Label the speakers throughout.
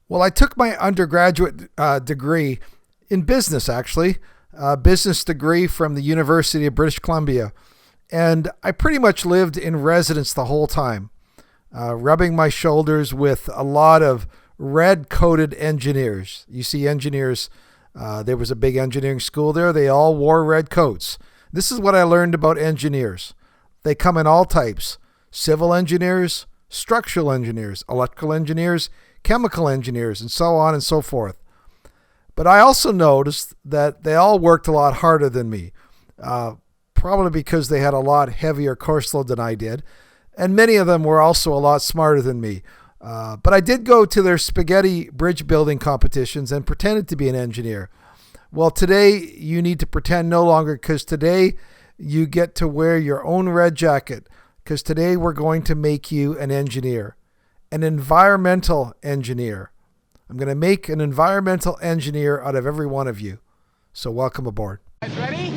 Speaker 1: Well, I took my undergraduate degree in business, actually, a business degree from the University of British Columbia. And I pretty much lived in residence the whole time, rubbing my shoulders with a lot of red-coated engineers. You see engineers, there was a big engineering school there. They all wore red coats. This is what I learned about engineers. They come in all types: civil engineers, structural engineers, electrical engineers, chemical engineers, and so on and so forth. But I also noticed that they all worked a lot harder than me, probably because they had a lot heavier course load than I did, and many of them were also a lot smarter than me. But I did go to their spaghetti bridge building competitions and pretended to be an engineer. Well, today you need to pretend no longer, because today you get to wear your own red jacket, because today we're going to make you an engineer. An environmental engineer. I'm going to make an environmental engineer out of every one of you. So welcome aboard.
Speaker 2: Guys ready?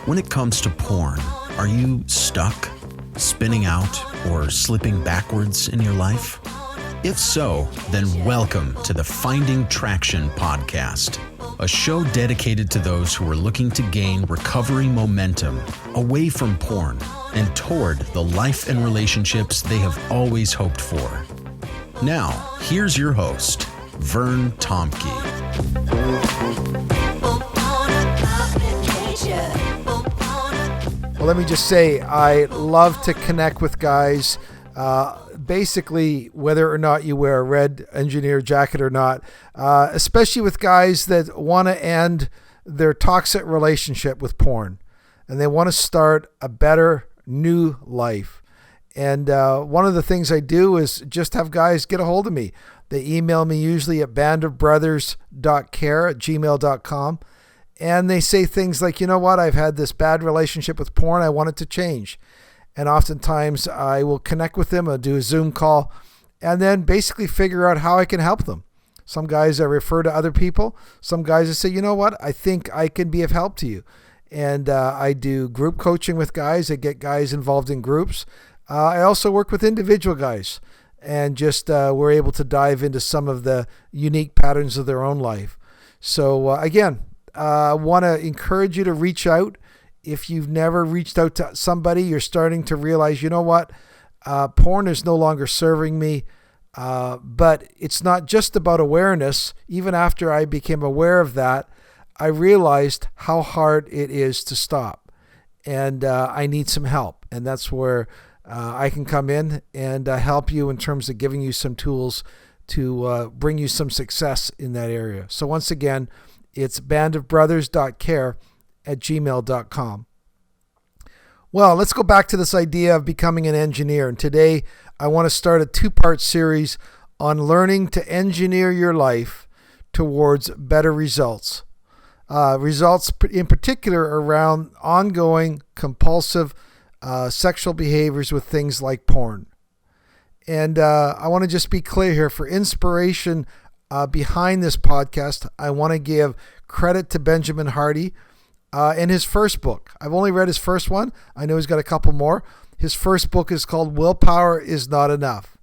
Speaker 3: When it comes to porn, are you stuck, spinning out, or slipping backwards in your life? If so, then welcome to the Finding Traction podcast, a show dedicated to those who are looking to gain recovery momentum away from porn and toward the life and relationships they have always hoped for. Now, here's your host, Vern Tomke.
Speaker 1: Well, let me just say, I love to connect with guys, basically whether or not you wear a red engineer jacket or not, especially with guys that want to end their toxic relationship with porn and they want to start a better new life. And one of the things I do is just have guys get a hold of me. They email me usually at bandofbrothers.care@gmail.com. And they say things like, you know what, I've had this bad relationship with porn. I want it to change. And oftentimes I will connect with them. I'll do a Zoom call and then basically figure out how I can help them. Some guys I refer to other people. Some guys I say, you know what, I think I can be of help to you. And I do group coaching with guys. I get guys involved in groups. I also work with individual guys and just we're able to dive into some of the unique patterns of their own life. So again, I want to encourage you to reach out. If you've never reached out to somebody, you're starting to realize, you know what, porn is no longer serving me. But it's not just about awareness. Even after I became aware of that, I realized how hard it is to stop. And I need some help. And that's where I can come in and help you in terms of giving you some tools to bring you some success in that area. So once again, it's bandofbrothers.care@gmail.com. Well, let's go back to this idea of becoming an engineer. And today I want to start a two-part series on learning to engineer your life towards better results. Results in particular around ongoing compulsive sexual behaviors with things like porn. And I want to just be clear here, for inspiration behind this podcast, I want to give credit to Benjamin Hardy and his first book. I've only read his first one. I know he's got a couple more. His first book is called Willpower is Not Enough.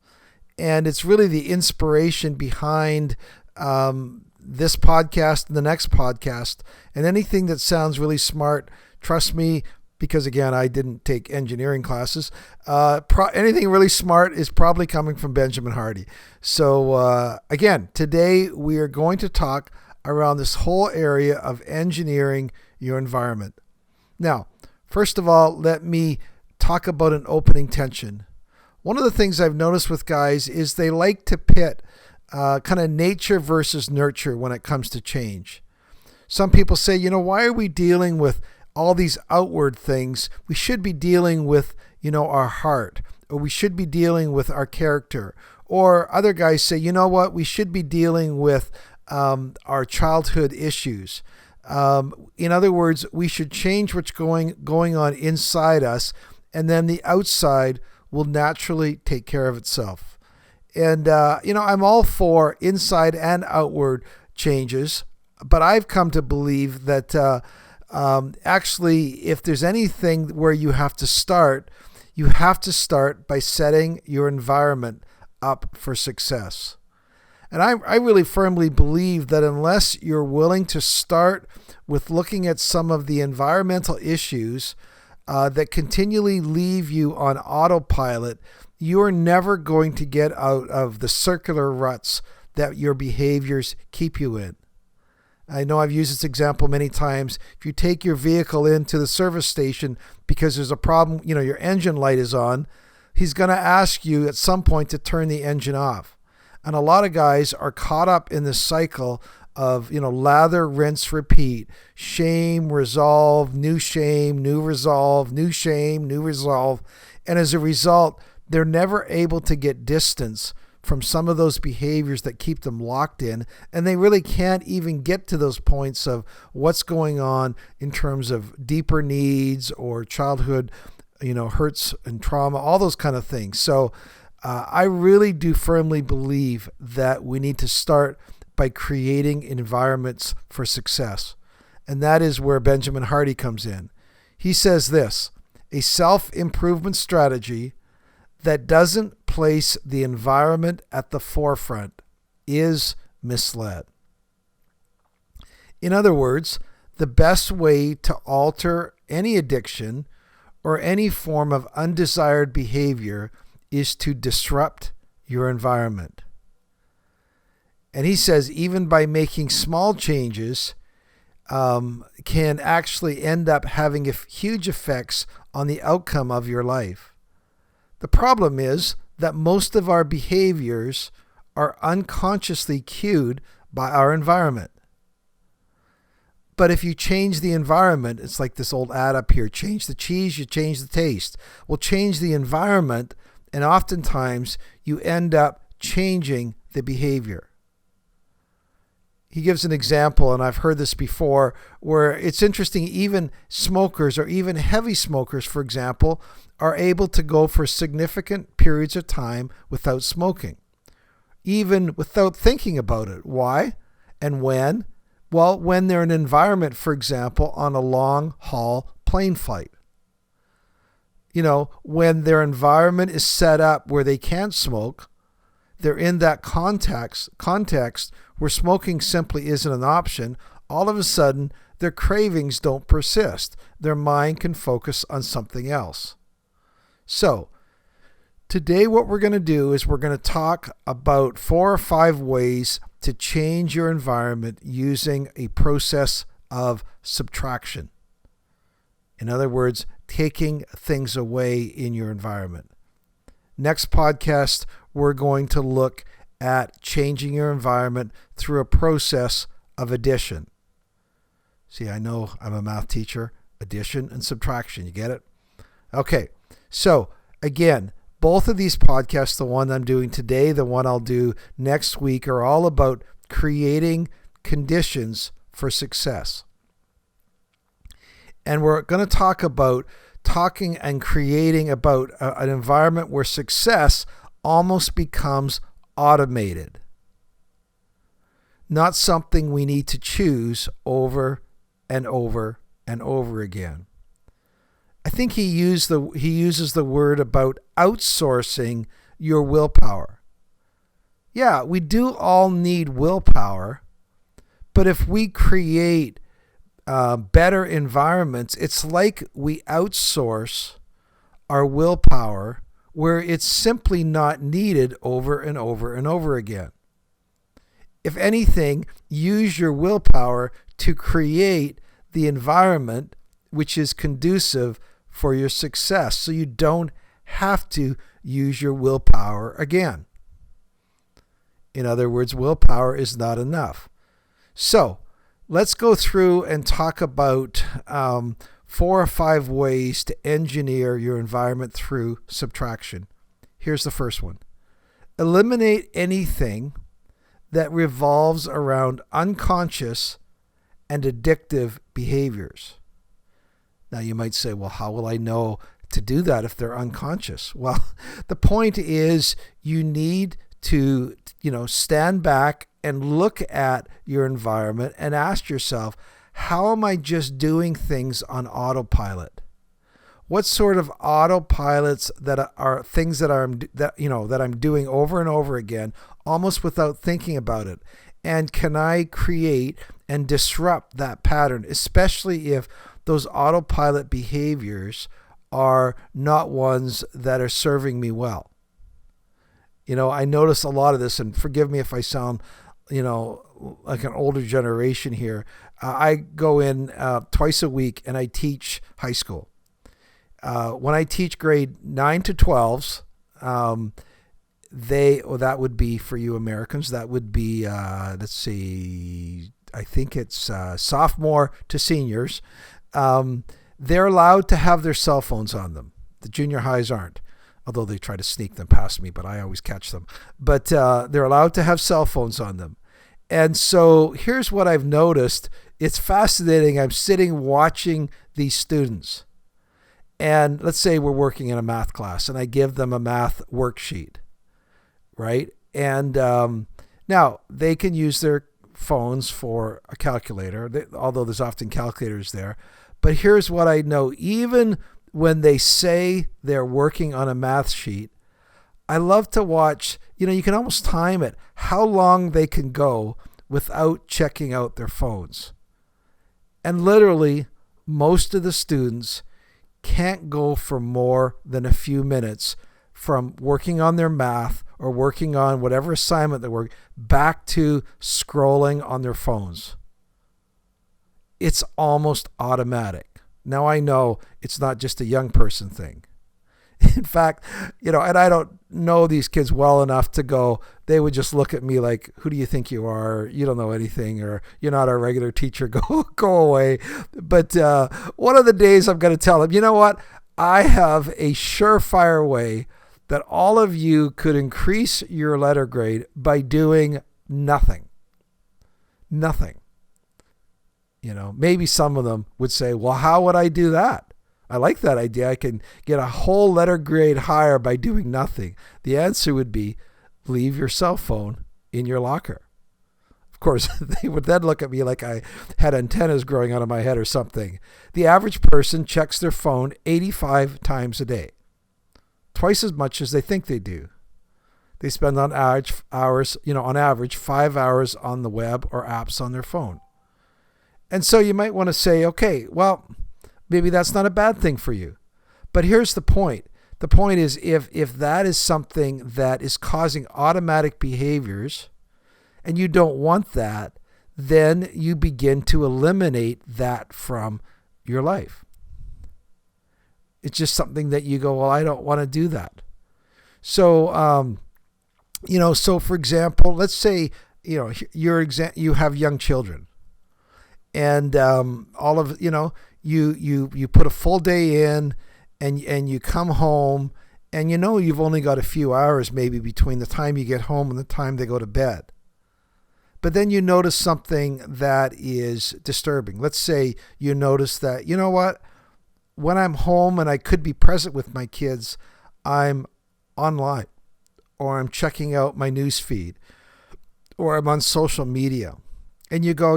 Speaker 1: And it's really the inspiration behind this podcast and the next podcast. And anything that sounds really smart, trust me, because again, I didn't take engineering classes. Anything really smart is probably coming from Benjamin Hardy. So again, today we are going to talk around this whole area of engineering your environment. Now, first of all, let me talk about an opening tension. One of the things I've noticed with guys is they like to pit kind of nature versus nurture when it comes to change. Some people say, you know, why are we dealing with all these outward things? We should be dealing with, you know, our heart, or we should be dealing with our character. Or other guys say, you know what, we should be dealing with our childhood issues. In other words, we should change what's going on inside us, and then the outside will naturally take care of itself. And, you know, I'm all for inside and outward changes, but I've come to believe that Actually, if there's anything where you have to start by setting your environment up for success. And I really firmly believe that unless you're willing to start with looking at some of the environmental issues that continually leave you on autopilot, you're never going to get out of the circular ruts that your behaviors keep you in. I know I've used this example many times. If you take your vehicle into the service station because there's a problem, your engine light is on, he's going to ask you at some point to turn the engine off. And a lot of guys are caught up in this cycle of, lather, rinse, repeat, shame, resolve, new resolve, new shame, new resolve. And as a result, they're never able to get distance from some of those behaviors that keep them locked in. And they really can't even get to those points of what's going on in terms of deeper needs or childhood, hurts and trauma, all those kind of things. So I really do firmly believe that we need to start by creating environments for success. And that is where Benjamin Hardy comes in. He says this: a self-improvement strategy that doesn't place the environment at the forefront is misled. In other words, the best way to alter any addiction or any form of undesired behavior is to disrupt your environment. And he says even by making small changes can actually end up having huge effects on the outcome of your life. The problem is that most of our behaviors are unconsciously cued by our environment. But if you change the environment, it's like this old ad up here: change the cheese, you change the taste. Well, change the environment, and oftentimes you end up changing the behavior. He gives an example, and I've heard this before, where it's interesting, even smokers or even heavy smokers, for example, are able to go for significant periods of time without smoking, even without thinking about it. Why and when? Well, when they're in an environment, for example, on a long-haul plane flight. When their environment is set up where they can't smoke, they're in that context where smoking simply isn't an option. All of a sudden, their cravings don't persist. Their mind can focus on something else. So, today what we're going to do is we're going to talk about 4 or 5 ways to change your environment using a process of subtraction. In other words, taking things away in your environment. Next podcast, we're going to look at changing your environment through a process of addition. See, I know I'm a math teacher. Addition and subtraction, you get it? Okay, so again, both of these podcasts, the one I'm doing today, the one I'll do next week, are all about creating conditions for success. And we're going to talk about talking and creating about an environment where success almost becomes automated. Not something we need to choose over and over and over again. I think he uses the word about outsourcing your willpower. Yeah, we do all need willpower, but if we create better environments, it's like we outsource our willpower where it's simply not needed over and over and over again. If anything, use your willpower to create the environment which is conducive for your success, so you don't have to use your willpower again. In other words, willpower is not enough. So let's go through and talk about 4 or 5 ways to engineer your environment through subtraction. Here's the first one. Eliminate anything that revolves around unconscious and addictive behaviors. Now you might say, well, how will I know to do that if they're unconscious? Well, the point is you need to, stand back and look at your environment and ask yourself, how am I just doing things on autopilot? What sort of autopilots that are things that I'm doing over and over again, almost without thinking about it? And can I create and disrupt that pattern, especially if those autopilot behaviors are not ones that are serving me well? I notice a lot of this, and forgive me if I sound, like an older generation here. I go in twice a week and I teach high school. When I teach grade 9 to 12s, that would be for you Americans, that would be, let's see, I think it's sophomore to seniors. They're allowed to have their cell phones on them. The junior highs aren't, although they try to sneak them past me, but I always catch them. But they're allowed to have cell phones on them. And so here's what I've noticed. It's fascinating. I'm sitting watching these students. And let's say we're working in a math class and I give them a math worksheet, right? And now they can use their phones for a calculator, although there's often calculators there. But here's what I know. Even when they say they're working on a math sheet, I love to watch, you can almost time it, how long they can go without checking out their phones. And literally, most of the students can't go for more than a few minutes from working on their math or working on whatever assignment they work back to scrolling on their phones. It's almost automatic. Now I know it's not just a young person thing. In fact, and I don't know these kids well enough to go, they would just look at me like, who do you think you are? You don't know anything, or you're not our regular teacher. Go away. But one of the days I'm going to tell them, you know what? I have a surefire way that all of you could increase your letter grade by doing nothing. Nothing. Maybe some of them would say, well, how would I do that? I like that idea. I can get a whole letter grade higher by doing nothing. The answer would be leave your cell phone in your locker. Of course, they would then look at me like I had antennas growing out of my head or something. The average person checks their phone 85 times a day, twice as much as they think they do. They spend on average 5 hours on the web or apps on their phone. And so you might want to say, okay, well, maybe that's not a bad thing for you. But here's the point. The point is if that is something that is causing automatic behaviors and you don't want that, then you begin to eliminate that from your life. It's just something that you go, well, I don't want to do that. So, so for example, let's say, you have young children and all of, you put a full day in and you come home and you've only got a few hours maybe between the time you get home and the time they go to bed. But then you notice something that is disturbing. Let's say you notice that, when I'm home and I could be present with my kids, I'm online or I'm checking out my news feed or I'm on social media. And you go,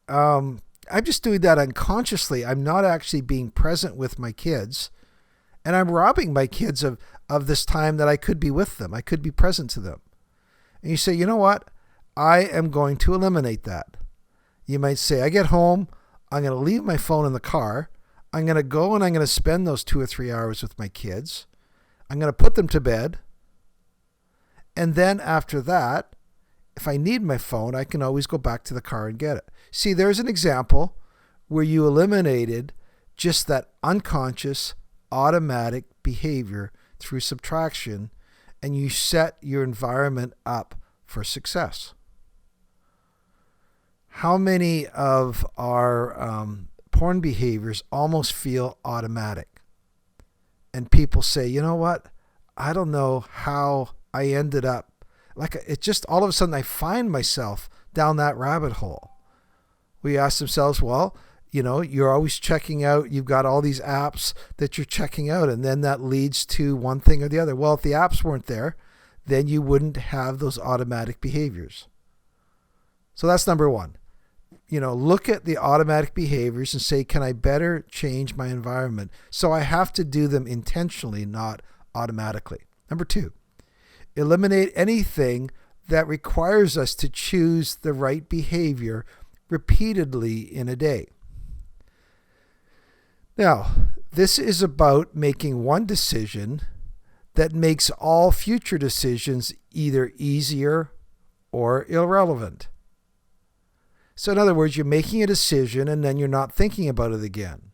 Speaker 1: I'm just doing that unconsciously. I'm not actually being present with my kids. And I'm robbing my kids of this time that I could be with them. I could be present to them. And you say, you know what? I am going to eliminate that. You might say, I get home, I'm going to leave my phone in the car. I'm going to go and I'm going to spend those 2 or 3 hours with my kids. I'm going to put them to bed. And then after that, if I need my phone, I can always go back to the car and get it. See, there's an example where you eliminated just that unconscious, automatic behavior through subtraction, and you set your environment up for success. How many of our porn behaviors almost feel automatic? And people say, you know what? I don't know how I ended up. Like, it just all of a sudden I find myself down that rabbit hole. We ask themselves, well, you're always checking out, you've got all these apps that you're checking out, and then that leads to one thing or the other. Well, if the apps weren't there, then you wouldn't have those automatic behaviors. So that's number one. look at the automatic behaviors and say, can I better change my environment? So I have to do them intentionally, not automatically. Number 2, eliminate anything that requires us to choose the right behavior repeatedly in a day. Now, this is about making one decision that makes all future decisions either easier or irrelevant. So in other words, you're making a decision and then you're not thinking about it again.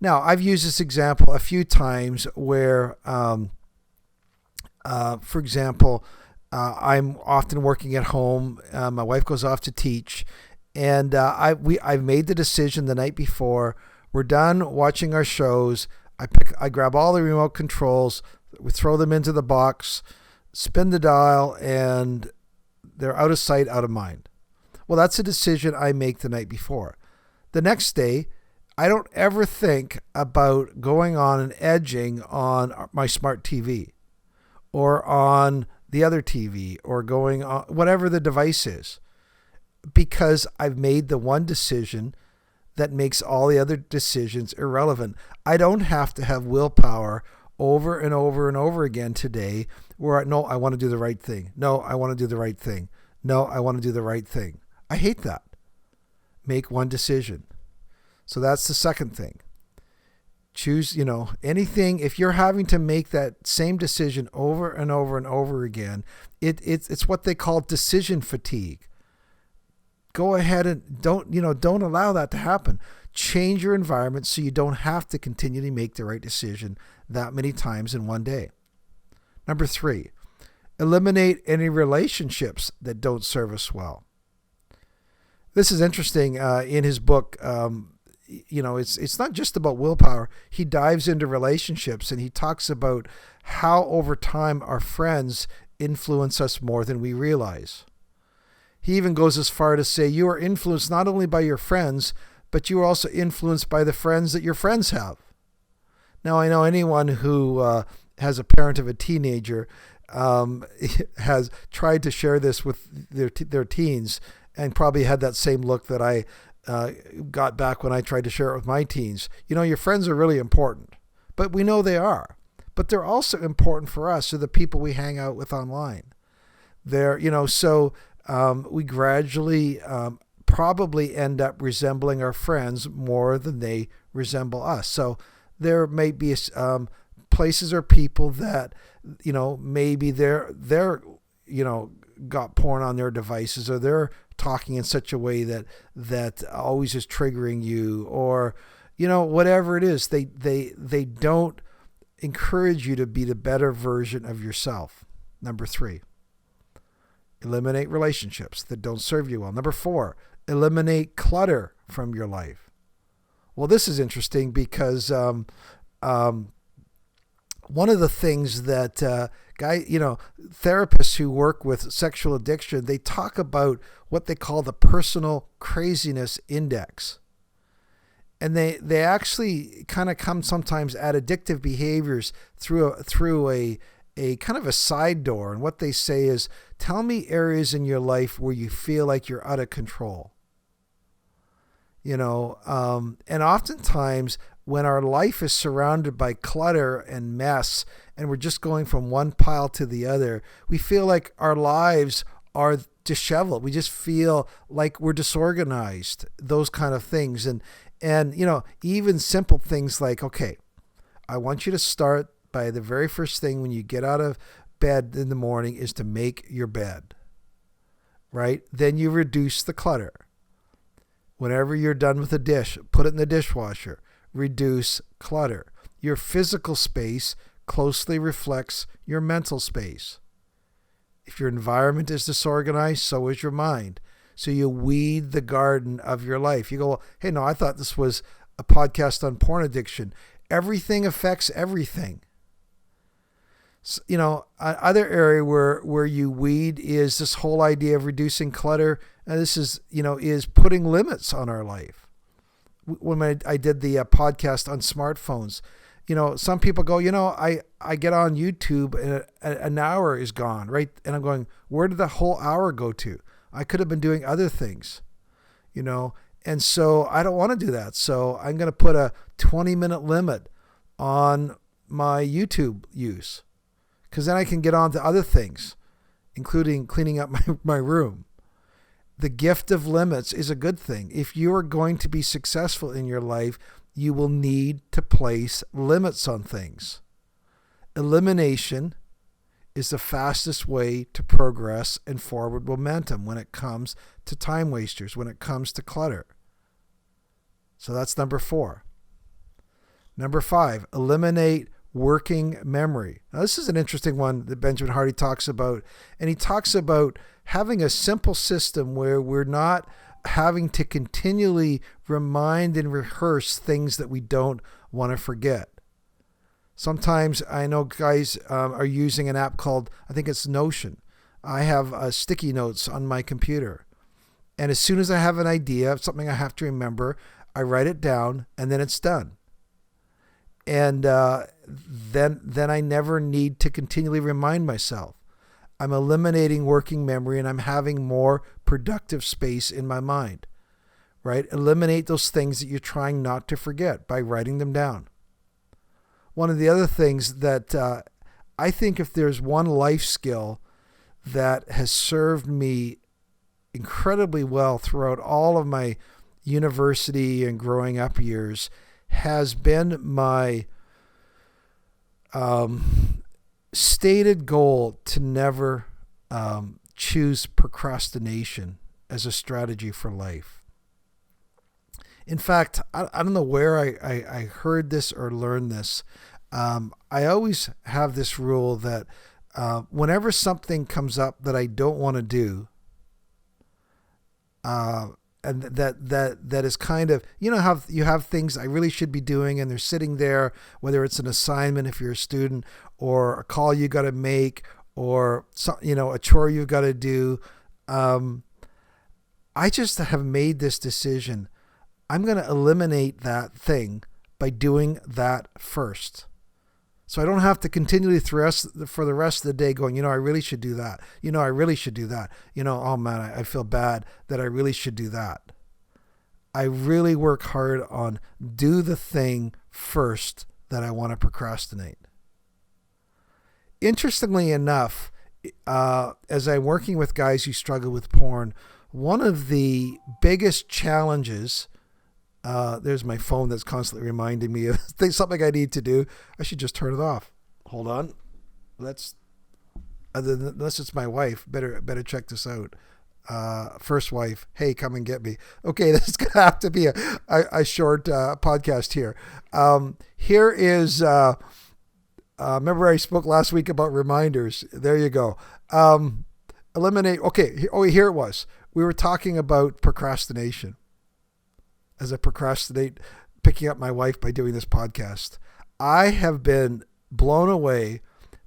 Speaker 1: Now, I've used this example a few times where, for example, I'm often working at home. My wife goes off to teach, and I've made the decision the night before. We're done watching our shows. I grab all the remote controls, we throw them into the box, spin the dial, and they're out of sight, out of mind. Well, that's a decision I make the night before. The next day, I don't ever think about going on and edging on my smart TV or on the other TV or going on whatever the device is, because I've made the one decision that makes all the other decisions irrelevant. I don't have to have willpower over and over and over again today where no, I want to do the right thing. No, I want to do the right thing. No, I want to do the right thing. I hate that. Make one decision. So that's the second thing. Choose, anything. If you're having to make that same decision over and over and over again, it's what they call decision fatigue. Go ahead and don't allow that to happen. Change your environment so you don't have to continually make the right decision that many times in one day. Number 3, eliminate any relationships that don't serve us well. This is interesting. In his book, it's not just about willpower. He dives into relationships and he talks about how over time our friends influence us more than we realize. He even goes as far to say you are influenced not only by your friends, but you are also influenced by the friends that your friends have. Now, I know anyone who has a parent of a teenager has tried to share this with their teens and probably had that same look that I got back when I tried to share it with my teens. Your friends are really important, but we know they are. But they're also important for us, so the people we hang out with online. We gradually probably end up resembling our friends more than they resemble us. So there may be places or people that, maybe they're got porn on their devices, or they're talking in such a way that always is triggering you, or whatever it is. They don't encourage you to be the better version of yourself. Number 3, eliminate relationships that don't serve you well. Number 4, eliminate clutter from your life. Well, this is interesting because one of the things that therapists who work with sexual addiction, they talk about what they call the personal craziness index. And they actually kind of come sometimes at addictive behaviors through a kind of a side door. And what they say is, tell me areas in your life where you feel like you're out of control. And oftentimes when our life is surrounded by clutter and mess, and we're just going from one pile to the other, we feel like our lives are disheveled. We just feel like we're disorganized, those kind of things. And even simple things like, okay, I want you to start by the very first thing when you get out of bed in the morning is to make your bed, right? Then you reduce the clutter. Whenever you're done with a dish, put it in the dishwasher. Reduce clutter. Your physical space closely reflects your mental space. If your environment is disorganized, so is your mind. So you weed the garden of your life. You go, well, hey, no, I thought this was a podcast on porn addiction. Everything affects everything. So, another area where you weed is this whole idea of reducing clutter. And this is putting limits on our life. When I did the podcast on smartphones, some people go, I get on YouTube and an hour is gone, right? And I'm going, where did the whole hour go to? I could have been doing other things. you know, and so I don't want to do that. So I'm going to put a 20-minute limit on my YouTube use, because then I can get on to other things, including cleaning up my room. The gift of limits is a good thing. If you are going to be successful in your life, you will need to place limits on things. Elimination is the fastest way to progress and forward momentum when it comes to time wasters, when it comes to clutter. So that's number 4. Number 5, eliminate working memory. Now, this is an interesting one that Benjamin Hardy talks about, and he talks about having a simple system where we're not having to continually remind and rehearse things that we don't want to forget. Sometimes I know guys are using an app called, I think it's Notion. I have sticky notes on my computer. And as soon as I have an idea of something I have to remember, I write it down and then it's done. And then I never need to continually remind myself. I'm eliminating working memory and I'm having more productive space in my mind, right? Eliminate those things that you're trying not to forget by writing them down. One of the other things that I think, if there's one life skill that has served me incredibly well throughout all of my university and growing up years, has been my stated goal to never choose procrastination as a strategy for life. In fact, I don't know where I heard this or learned this. I always have this rule that whenever something comes up that I don't want to do, and that is kind of, you know how you have things I really should be doing and they're sitting there, whether it's an assignment if you're a student, or a call you got to make, or a chore you've got to do. I just have made this decision. I'm going to eliminate that thing by doing that first. So I don't have to continually for the rest of the day going, I really should do that. I really should do that. Oh man, I feel bad that I really should do that. I really work hard on do the thing first that I want to procrastinate. Interestingly enough, as I'm working with guys who struggle with porn, one of the biggest challenges, there's my phone that's constantly reminding me of something I need to do. I should just turn it off. Hold on. Unless it's my wife, better check this out. First wife, hey, come and get me. Okay, this is going to have to be a short podcast here. Here is, remember I spoke last week about reminders. There you go. Eliminate. Okay. Here it was. We were talking about procrastination. As I procrastinate picking up my wife by doing this podcast, I have been blown away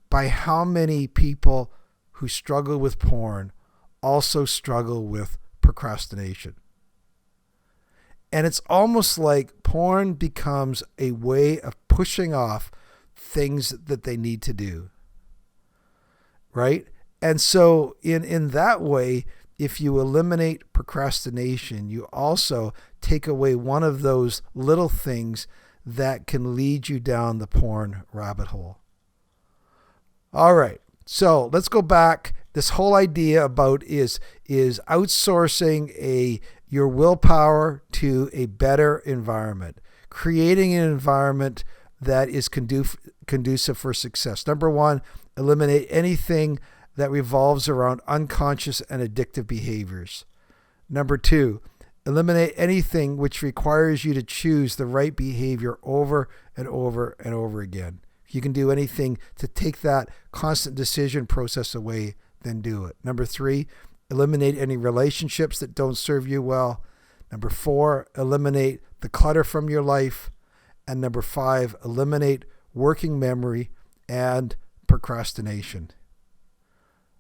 Speaker 1: by how many people who struggle with porn also struggle with procrastination. And it's almost like porn becomes a way of pushing off things that they need to do. Right? And so in that way, if you eliminate procrastination, you also take away one of those little things that can lead you down the porn rabbit hole. All right. So let's go back. This whole idea about is outsourcing your willpower to a better environment, creating an environment that is conducive for success. Number 1, eliminate anything that revolves around unconscious and addictive behaviors. Number 2, eliminate anything which requires you to choose the right behavior over and over and over again. If you can do anything to take that constant decision process away, then do it. Number 3, eliminate any relationships that don't serve you well. Number 4, eliminate the clutter from your life. And number 5, eliminate working memory and procrastination.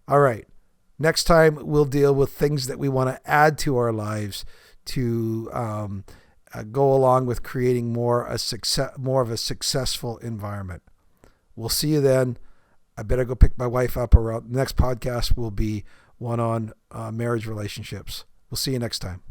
Speaker 1: All right. Next time we'll deal with things that we want to add to our lives to go along with creating more of a successful environment. We'll see you then. I better go pick my wife up, or the next podcast will be one on marriage relationships. We'll see you next time.